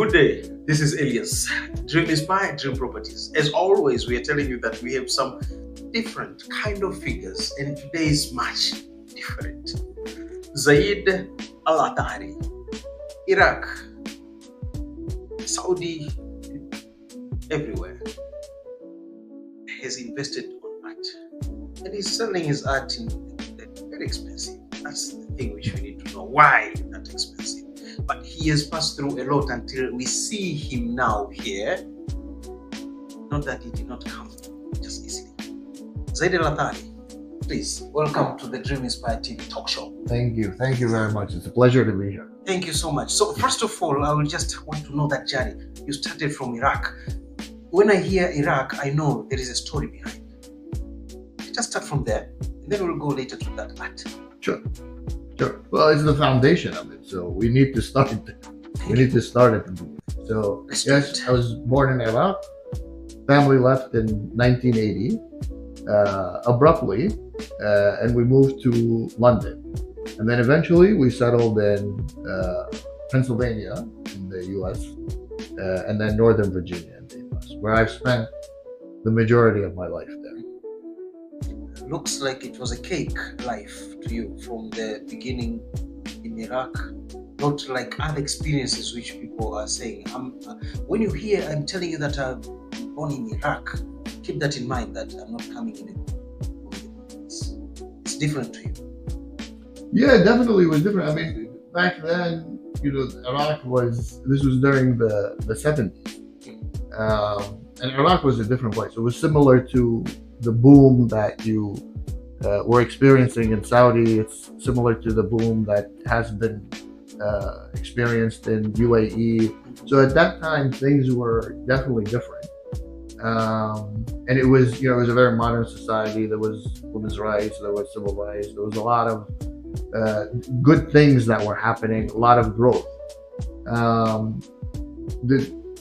Good day. This is Elias. Dream Inspired Dream Properties. As always, we are telling you that we have some different kind of figures, and today is much different. Zayd Alathari, Iraq, Saudi, everywhere, has invested on art, and he's selling his art in very expensive. That's the thing which we need to know. Why that expensive? But he has passed through a lot until we see him now here. Not that he did not come just easily. Zayd Alathari, please welcome to the Dream Inspired TV talk show. Thank you very much. It's a pleasure to be here. Thank you so much. So first of all, I will just want to know that journey. You started from Iraq. When I hear Iraq, I know there is a story behind. Just start from there, and then we'll go later to that art. Sure. Well, it's the foundation of it, so we need to start it. We need to start at the beginning. So yes, I was born in Iraq. Family left in 1980 abruptly, and we moved to London. And then eventually we settled in Pennsylvania in the U.S. And then Northern Virginia in the U.S., where I've spent the majority of my life there. Looks like it was a cake life to you from the beginning in Iraq, not like other experiences which people are saying. When you hear I'm telling you that I'm born in Iraq, keep that in mind, that I'm not coming in it's different to you. Yeah, definitely was different. I mean, back then, Iraq was during the 70s. And Iraq was a different place. It was similar to the boom that you were experiencing in Saudi. It's similar to the boom that has been experienced in UAE. So at that time, things were definitely different. And it was, it was a very modern society. There was women's rights, there was civil rights, there was a lot of good things that were happening, a lot of growth.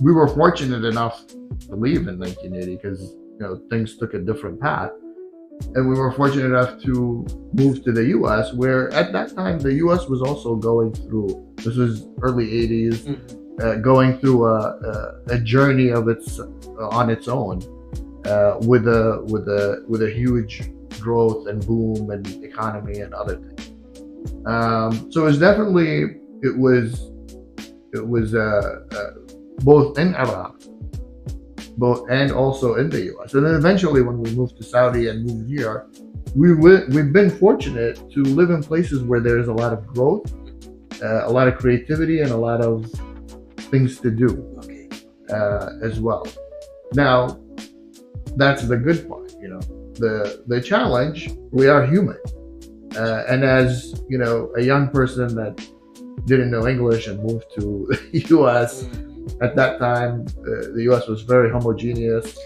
We were fortunate enough to leave in 1980 because things took a different path, and we were fortunate enough to move to the U.S., where at that time the U.S. was also going through. This was early 80s, going through a journey of on its own, with a huge growth and boom and economy and other things. So it was definitely both in Iraq, and also in the U.S. And then eventually when we moved to Saudi and moved here, we've been fortunate to live in places where there's a lot of growth, a lot of creativity, and a lot of things to do as well. Now, that's the good part, The challenge, we are human. And as, a young person that didn't know English and moved to the U.S., at that time, the U.S. was very homogeneous.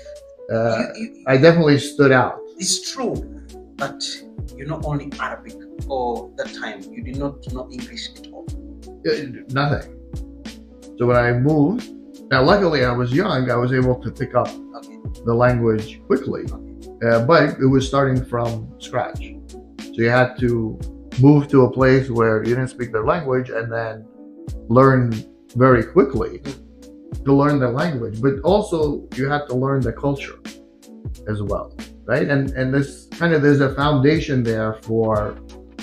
I definitely stood out. It's true, but you're not only Arabic, or that time you did not know English at all. Nothing. So when I moved, now luckily I was young, I was able to pick up the language quickly, but it was starting from scratch. So you had to move to a place where you didn't speak their language and then learn very quickly to learn the language, but also you have to learn the culture as well, right? And this there's a foundation there for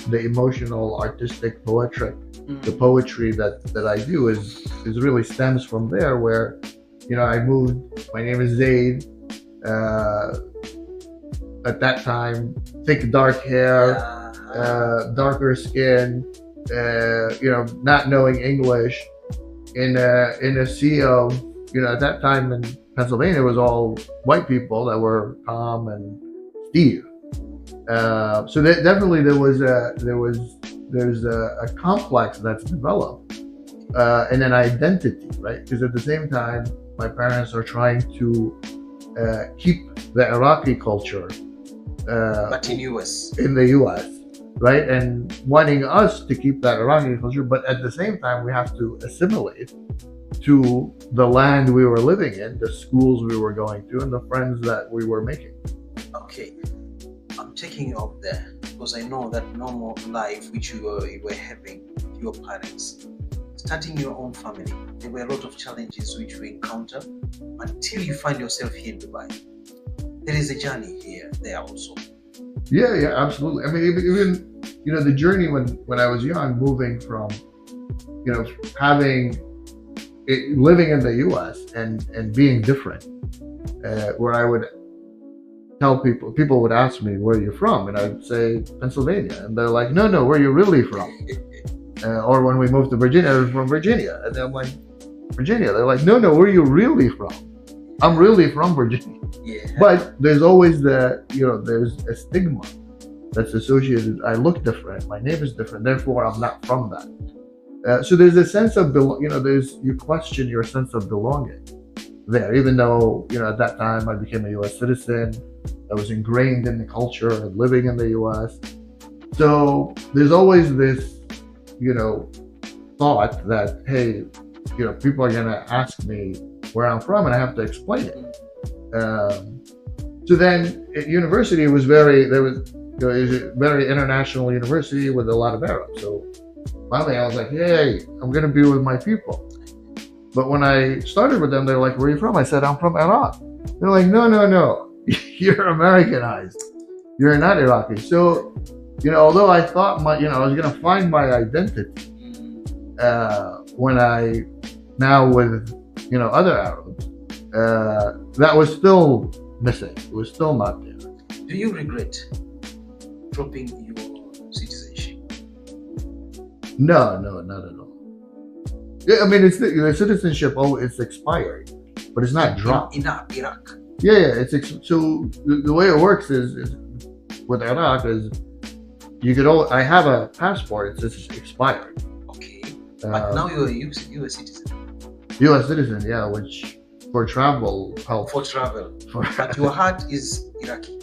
the emotional, artistic, poetic, the poetry that I do is really stems from there, where I moved. My name is Zayd. At that time, thick dark hair, darker skin, not knowing English. In a sea of, at that time in Pennsylvania, it was all white people that were Tom and Steve. So definitely there's a complex that's developed, and an identity, right? Because at the same time, my parents are trying to keep the Iraqi culture, but in the U.S. Right, and wanting us to keep that Iraqi culture, but at the same time we have to assimilate to the land we were living in, the schools we were going to, and the friends that we were making. Okay, I'm taking you up there because I know that normal life which you were having with your parents starting your own family, there were a lot of challenges which you encounter until you find yourself here in Dubai. There is a journey here, there also. Yeah, absolutely. I mean, even the journey when I was young, moving from, living in the U.S. and being different, where I would tell people would ask me, where are you from? And I'd say Pennsylvania, and they're like, no, where are you really from? Or when we moved to Virginia, I was from Virginia, and I'm like, Virginia. They're like, no, where are you really from? I'm really from Virginia. Yeah. But there's always there's a stigma that's associated. I look different. My name is different. Therefore, I'm not from that. So there's a sense of you question your sense of belonging there, even though at that time I became a U.S. citizen. I was ingrained in the culture of living in the U.S. So there's always this thought that, hey, people are gonna ask me where I'm from, and I have to explain it. So then at university, it was a very international university with a lot of Arabs. So finally I was like, hey, I'm gonna be with my people. But when I started with them, they're like, where are you from? I said, I'm from Iraq. They're like, no, you're Americanized. You're not Iraqi. So, although I thought I was gonna find my identity when I now with other Arabs, that was still missing. It was still not there. Do you regret dropping your citizenship? No, not at all. Yeah, I mean, it's the citizenship. Oh, it's expired, but it's not dropped. In Iraq. Yeah. So the way it works is with Iraq is I have a passport. It's expired. Okay, but now you're a U.S. citizen. U.S. citizen, yeah, which for travel helps. For travel, but your heart is Iraqi.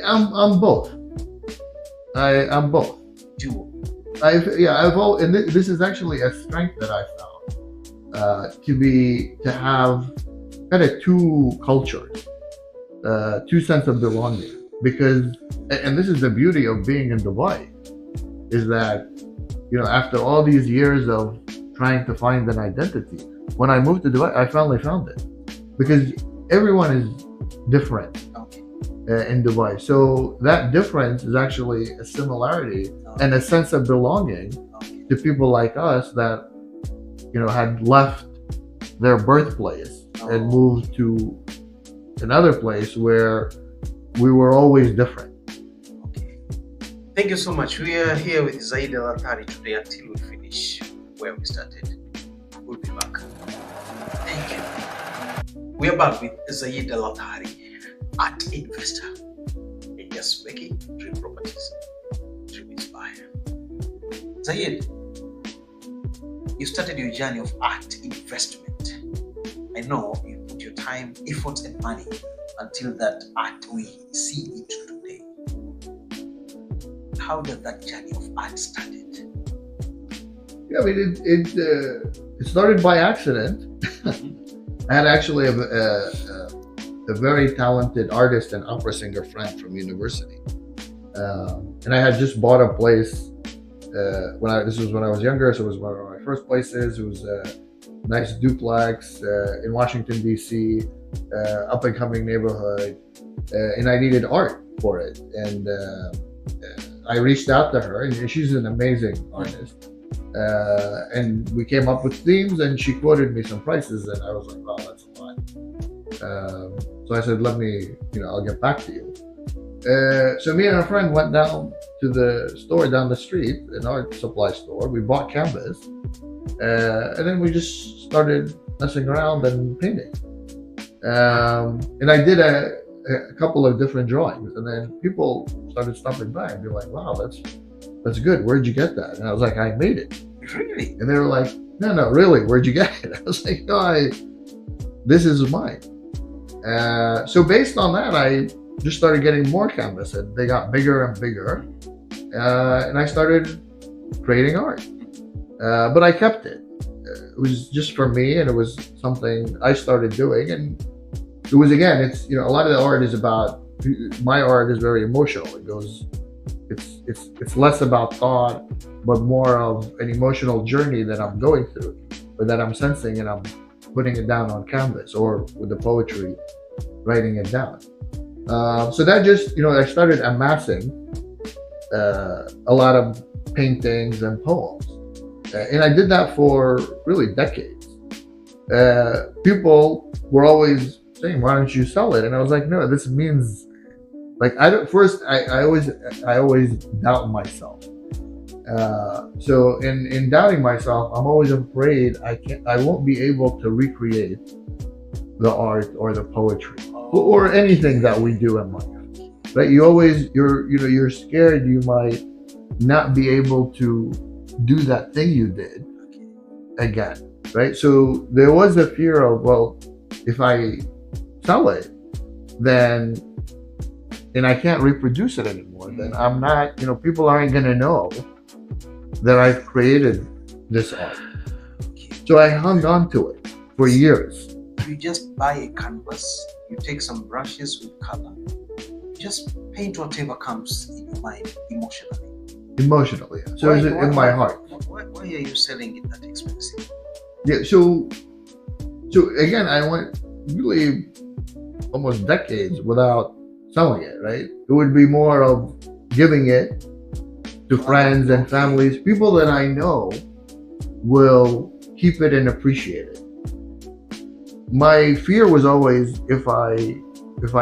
I'm both. I'm both. Dual. And this is actually a strength that I found to have kind of two cultures, two sense of belonging. Because, and this is the beauty of being in Dubai, is that after all these years of trying to find an identity, when I moved to Dubai, I finally found it, because everyone is different in Dubai. So that difference is actually a similarity and a sense of belonging to people like us that, had left their birthplace and moved to another place where we were always different. Okay. Thank you so much. We are here with Zayd Alathari today until we finish where we started. We'll be back. Thank you. We are back with Zayd Alathari, art investor, and just making dream properties. Dream inspire. Zayd, you started your journey of art investment. I know you put your time, effort, and money until that art we see it today. How did that journey of art started? Yeah, I mean, it started by accident. I had actually a very talented artist and opera singer friend from university, and I had just bought a place. This was when I was younger, so it was one of my first places. It was a nice duplex in Washington D.C., up and coming neighborhood, and I needed art for it. And I reached out to her, and she's an amazing artist. And we came up with themes, and she quoted me some prices, and I was like, wow, that's a lot. So I said, let me, I'll get back to you. So me and a friend went down to the store down the street, an art supply store. We bought canvas, and then we just started messing around and painting. And I did a couple of different drawings, and then people started stopping by and be like, wow, that's good. Where'd you get that? And I was like, I made it. Really? And they were like, no, really, where'd you get it? I was like, no, this is mine. So based on that, I just started getting more canvas, and they got bigger and bigger. And I started creating art. But I kept it. It was just for me, and it was something I started doing. And it was, again, it's, a lot of the art is about, my art is very emotional. It goes it's less about thought, but more of an emotional journey that I'm going through, or that I'm sensing, and I'm putting it down on canvas, or with the poetry, writing it down. So that just, I started amassing a lot of paintings and poems, and I did that for really decades. People were always saying, "Why don't you sell it?" And I was like, "No, this means like I don't." First, I always doubt myself. So in doubting myself, I'm always afraid I won't be able to recreate the art or the poetry or anything that we do in life. Right? You're scared you might not be able to do that thing you did again. Right? So there was a fear of, well, if I sell it, then and I can't reproduce it anymore, then I'm not, people aren't gonna know that I've created this art. So I hung on to it for years. You just buy a canvas, you take some brushes with color, you just paint whatever comes in your mind emotionally. Emotionally, yeah. So is it in my heart? Why are you selling it that expensive? Yeah, so again, I went really almost decades without selling it, right? It would be more of giving it to friends and families, people that I know will keep it and appreciate it. My fear was always, if I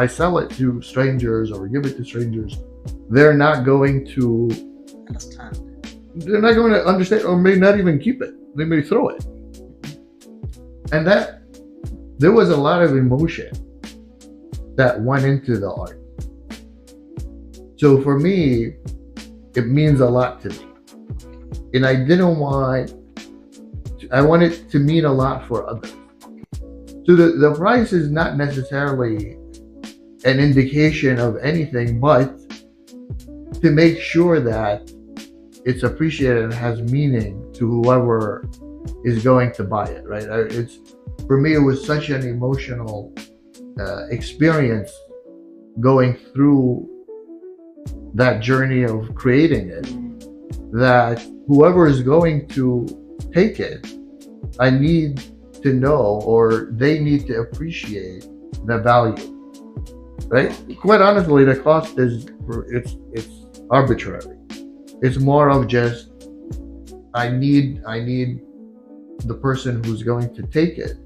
sell it to strangers or give it to strangers, they're not going to understand. They're not going to understand, or may not even keep it. They may throw it. And that there was a lot of emotion that went into the art. So for me, it means a lot to me. And I want it to mean a lot for others. So the price is not necessarily an indication of anything, but to make sure that it's appreciated and has meaning to whoever is going to buy it, right? For me, it was such an emotional experience going through that journey of creating it, that whoever is going to take it, I need to know, or they need to appreciate the value, right? Quite honestly, the cost is it's arbitrary. It's more of just I need the person who's going to take it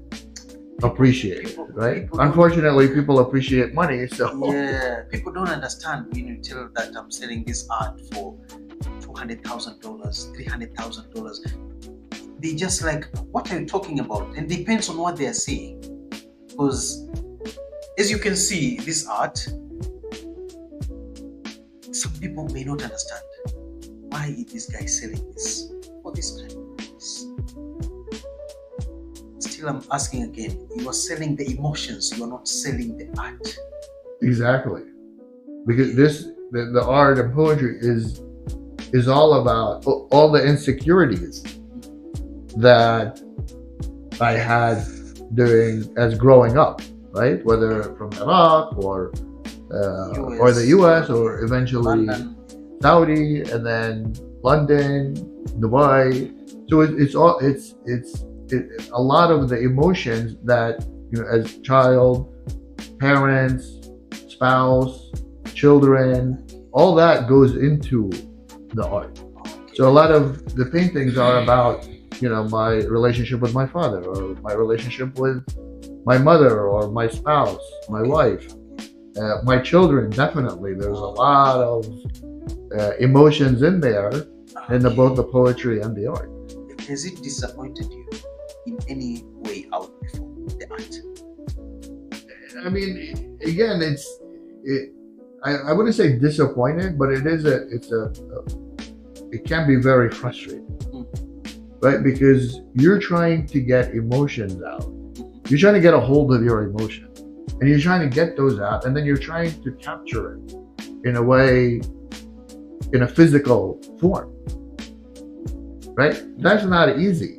appreciate it, right? Unfortunately, people appreciate money, so yeah, people don't understand when you tell that I'm selling this art for $200,000, $300,000. They just like, what are you talking about? And depends on what they are saying, because as you can see, this art, some people may not understand why is this guy selling this for this kind of price. Still, I'm asking again, you are selling the emotions, you are not selling the art. Exactly, because the art and poetry is all about all the insecurities that I had as growing up, right? Whether from Iraq or the US or eventually London, Saudi, and then London, Dubai. So it's a lot of the emotions that, as child, parents, spouse, children, all that goes into the art. So a lot of the paintings are about, my relationship with my father, or my relationship with my mother, or my spouse, my wife, my children. Definitely, there's a lot of emotions in there, in both the poetry and the art. Has it disappointed you in any way out before the art? I mean, again, I wouldn't say disappointed, but it can be very frustrating, right? Because you're trying to get emotions out. You're trying to get a hold of your emotions, and you're trying to get those out, and then you're trying to capture it in a way, in a physical form, right? That's not easy.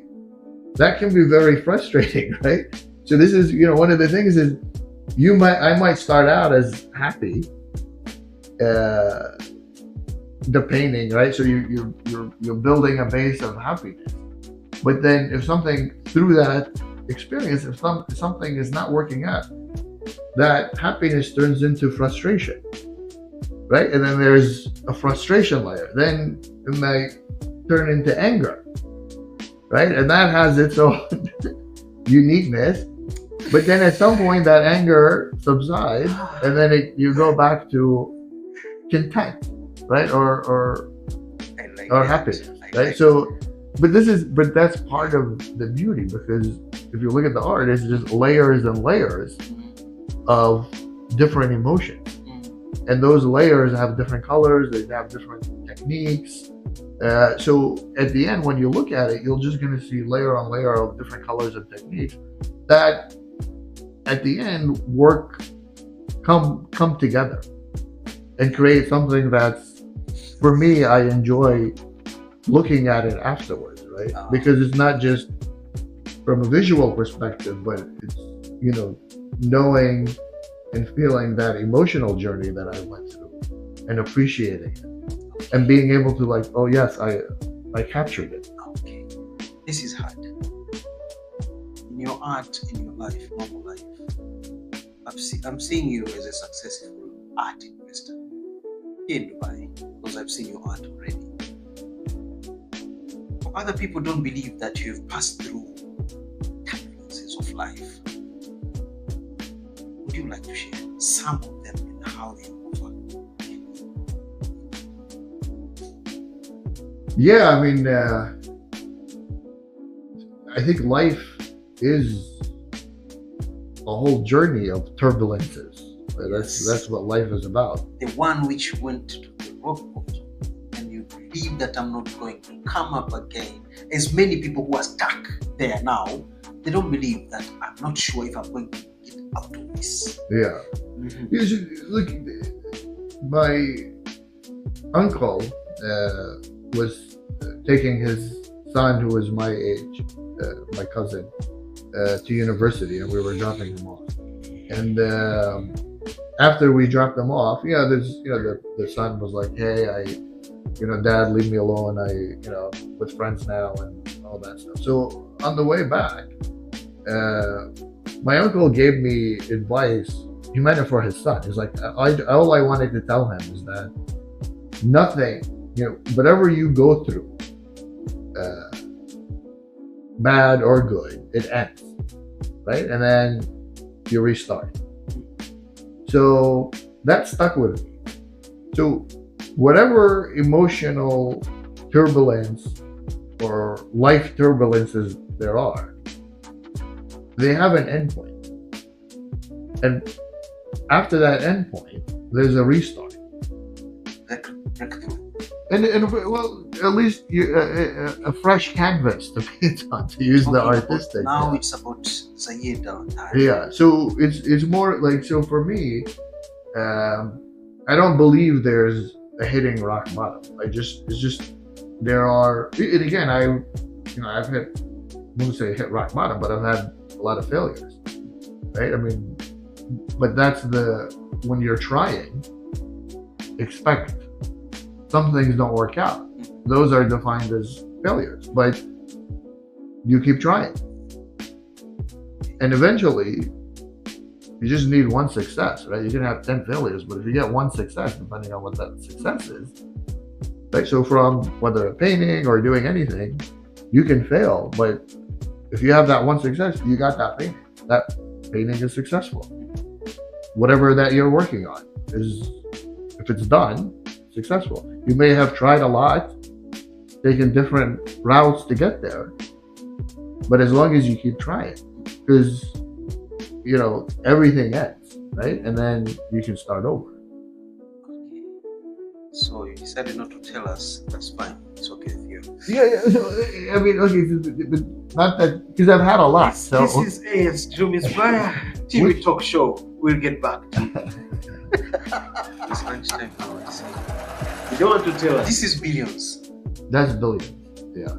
That can be very frustrating, right? So this is, one of the things is I might start out as happy, the painting, right? So you're building a base of happiness. But then if something through that experience, if something is not working out, that happiness turns into frustration, right? And then there's a frustration layer. Then it might turn into anger, right? And that has its own uniqueness. But then at some point that anger subsides, and then you go back to content, right? Or happiness, right? So, but that's part of the beauty, because if you look at the art, it's just layers and layers of different emotions, and those layers have different colors, they have different techniques. So at the end, when you look at it, you're just going to see layer on layer of different colors and techniques that at the end come together and create something that's, for me, I enjoy looking at it afterwards, right? Because it's not just from a visual perspective, but it's, knowing and feeling that emotional journey that I went through and appreciating it and being able to, like, oh yes, I captured it. Okay, this is hard. In your art, in your life, normal life, I'm seeing you as a successful art investor here in Dubai, because I've seen your art already. Other people don't believe that you've passed through turbulences of life. Would you like to share some of them and how you overcome? Yeah, I mean, I think life is a whole journey of turbulences. That's what life is about. The one which went to the rock bottom, and you believe that I'm not going to come up again. As many people who are stuck there now, they don't believe that I'm not sure if I'm going to get out of this. Yeah. Look, my uncle was taking his son, who was my age, my cousin, to university, and we were dropping him off. And after we dropped him off, the son was like, "Hey, Dad, leave me alone. With friends now," and all that stuff. So on the way back, my uncle gave me advice. He meant it for his son. He's like, all I wanted to tell him is that nothing, whatever you go through, bad or good, it ends, right? And then you restart. So that stuck with me. So whatever emotional turbulence or life turbulences there are, they have an endpoint. And after that endpoint, there's a restart. And well, at least a fresh canvas to paint on, to use the artistic. Now it's about Zayd Alathari. Yeah, so it's more like, so for me, I don't believe there's a hitting rock bottom. It's just there are, and again, I've hit, I wouldn't say hit rock bottom, but I've had a lot of failures, right? I mean, but that's when you're trying, expect some things don't work out. Those are defined as failures, but you keep trying. And eventually, you just need one success, right? You can have 10 failures, but if you get one success, depending on what that success is, right? So from whether a painting or doing anything, you can fail, but if you have that one success, you got that painting. That painting is successful. Whatever that you're working on is, if it's done, successful. You may have tried a lot, taken different routes to get there, but as long as you keep trying, because everything ends, right? And then you can start over. Okay. So you decided not to tell us. That's fine. It's okay with you. Yeah. I mean, okay, not that, because I've had a lot. This is AS Dream Inspire TV talk show. We'll get back to you. It's lunchtime. You don't want to tell us. This is billions. That's billions. Yeah.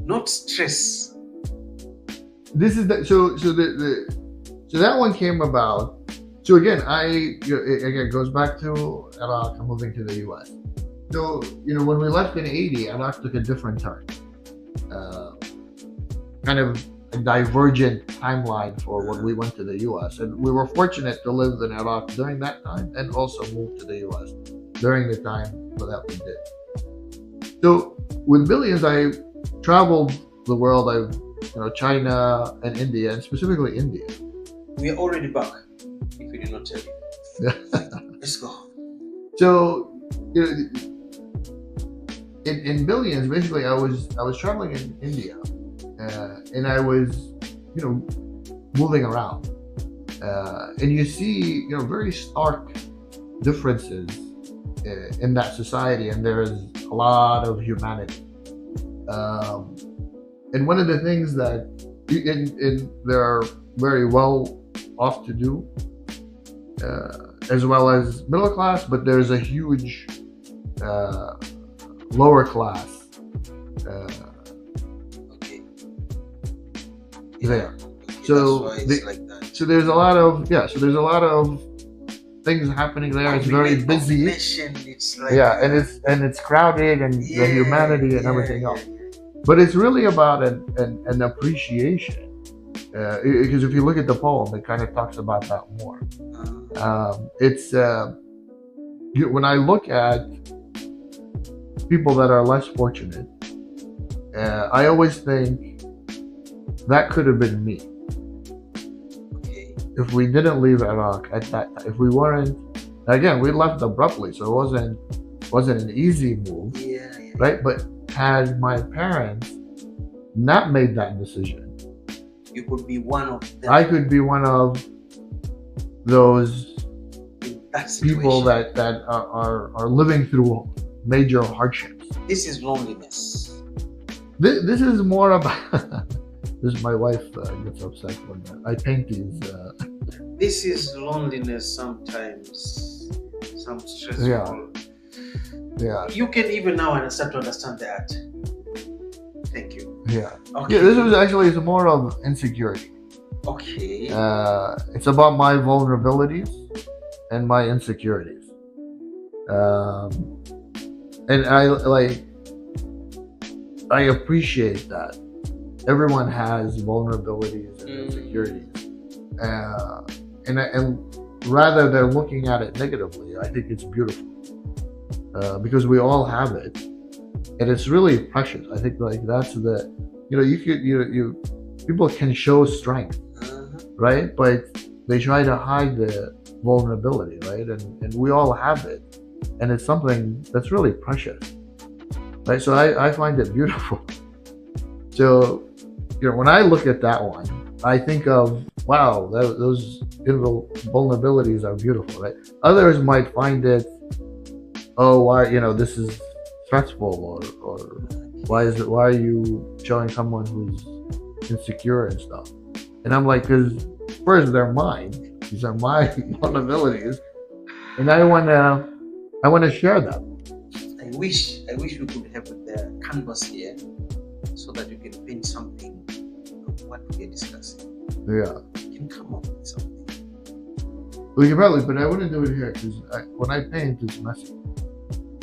Not stress. This is so that one came about. So again, it goes back to Iraq. I'm moving to the US, So, when we left in 80, Iraq took a different turn. Kind of a divergent timeline for when we went to the US. And we were fortunate to live in Iraq during that time and also move to the US during the time that we did. So with Billions, I traveled the world. China and India, and specifically India. We are already back, if we did not tell you. Let's go. So, in Billions, basically, I was traveling in India, and I was, moving around, and you see, very stark differences in that society, and there is a lot of humanity. And one of the things that they're very well off to do, as well as middle class, but there's a huge lower class Okay. there. Okay, So that's why it's like that. So there's a lot of things happening there. It's very busy. It's like, and it's crowded, and the humanity and everything else. But it's really about an appreciation. Because if you look at the poem, it kind of talks about that more. It's when I look at people that are less fortunate, I always think that could have been me. Okay. If we didn't leave Iraq at that time, if we weren't, again, we left abruptly, so it wasn't an easy move, right? But had my parents not made that decision, you could be one of them. I could be one of those people that are living through major hardships. This is loneliness. This is more about. This my wife gets upset when I paint these. This is loneliness sometimes. Some stressful. Yeah. You can even now start to understand that. Thank you. Yeah. Okay. Yeah. This was actually it's more of insecurity. Okay. It's about my vulnerabilities and my insecurities. And I appreciate that everyone has vulnerabilities and insecurities, and rather than looking at it negatively, I think it's beautiful because we all have it, and it's really precious. I think that's the people can show strength, right? But they try to hide the vulnerability, right? And we all have it, and it's something that's really precious, right? So I find it beautiful. So when I look at that one, I think of, wow, those vulnerabilities are beautiful, right? Others might find it, oh, why, this is stressful, or why are you showing someone who's insecure and stuff? And I'm like, because first, they're mine. These are my vulnerabilities, and I want to share them. I wish we could have the canvas here, so that you can paint something of what we are discussing. Yeah. You can come up with something. We can probably, but I wouldn't do it here because when I paint, it's messy.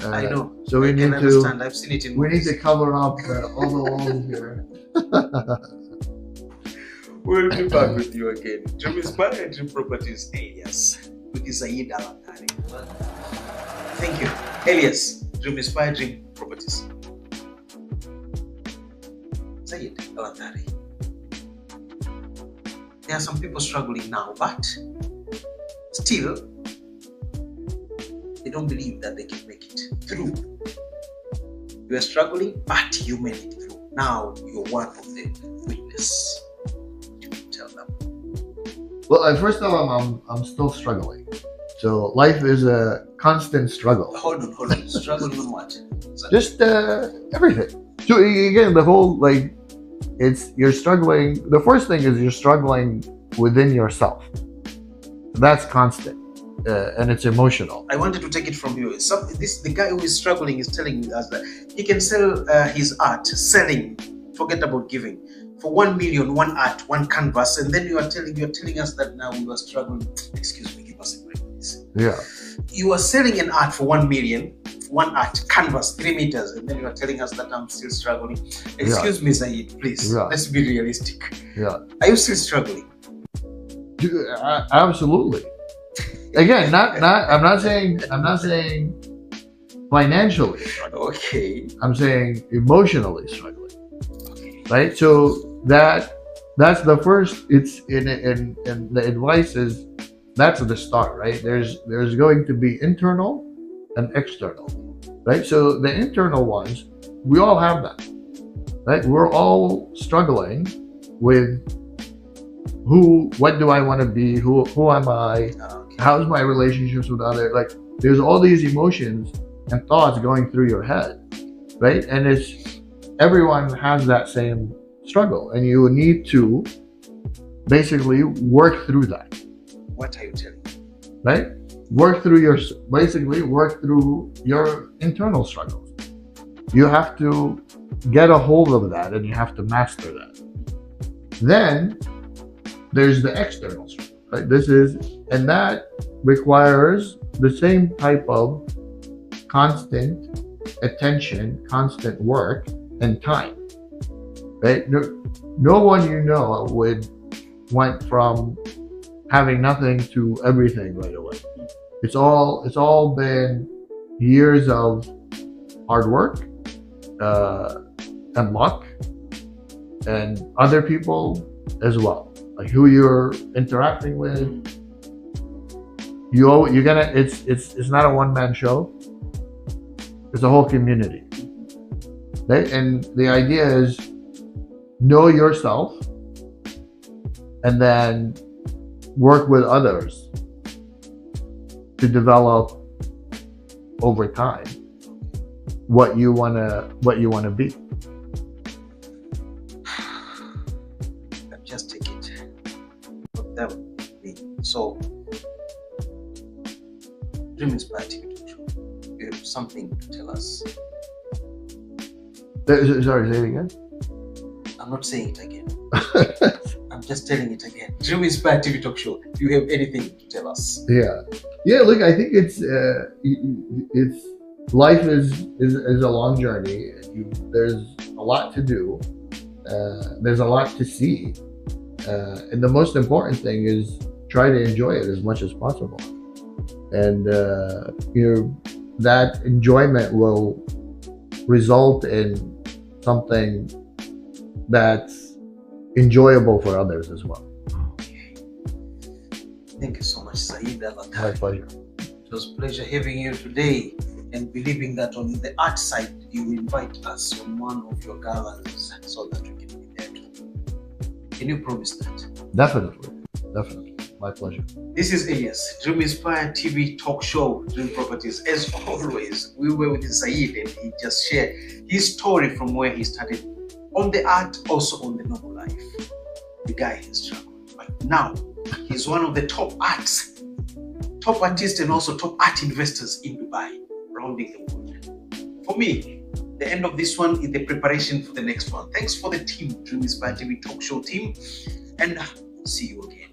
I know. So we need understand. I've seen it in we need to cover up all the walls here. We'll be back with you again. Dream Inspired Dream Properties alias with Zayd Alathari. Thank you. Alias Dream Inspired Dream Properties. Zayd Alathari. There are some people struggling now, but still they don't believe that they can make it through. You are struggling, but you made it through. Now you're one of the witness. You can tell them. Well, I first tell them I'm still struggling. So life is a constant struggle. Hold on. Struggling on what? Just everything. So again, the whole you're struggling. The first thing is you're struggling within yourself. That's constant. And it's emotional. I wanted to take it from you. The guy who is struggling is telling us that he can sell his art, selling, forget about giving, for 1 million, one art, one canvas, and then you are telling us that now you are struggling. Excuse me, give us a break, please. Yeah. You are selling an art for 1 million, one art, canvas, 3 meters, and then you are telling us that I'm still struggling. Excuse me, Zayd, please. Let's be realistic. Yeah. Are you still struggling? Absolutely. Again, I'm not saying financially struggling. Okay. I'm saying emotionally struggling. Okay. Right? So that's the first. It's in the advice is that's the start, right? There's going to be internal and external, right? So the internal ones, we all have that, right? We're all struggling with what do I want to be? Who am I? Okay. How's my relationships with others? Like, there's all these emotions and thoughts going through your head, right? And everyone has that same struggle, and you need to basically work through that. What are you telling me? Right? Work through your internal struggles. You have to get a hold of that, and you have to master that. Then there's the external struggle, right? And that requires the same type of constant attention, constant work, and time, right? No one went from having nothing to everything right away. It's all been years of hard work and luck, and other people as well, like who you're interacting with. It's not a one-man show. It's a whole community, right? And the idea is know yourself and then work with others to develop over time what you wanna be. Just take it. That would be. So, Dream Inspired TV Talk Show. You have something to tell us. Sorry, say it again. I'm not saying it again. I'm just telling it again. Dream Inspired TV Talk Show. Do you have anything to tell us? Yeah. Look, I think it's life is a long journey. There's a lot to do. There's a lot to see, and the most important thing is try to enjoy it as much as possible. And that enjoyment will result in something that's enjoyable for others as well. Okay. Thank you so much, Zayd Alathari. My pleasure. It was a pleasure having you today, and believing that on the art side you will invite us on one of your galleries so that we can be there too. Can you promise that? Definitely. My pleasure. This is Elias, Dream Inspired TV Talk Show, Dream Properties. As always, we were with Zayd, and he just shared his story from where he started on the art, also on the noble life. The guy has struggled, but now he's one of the top artists, and also top art investors in Dubai, rounding the world. For me, the end of this one is the preparation for the next one. Thanks for the team, Dream Inspired TV Talk Show team, and see you again.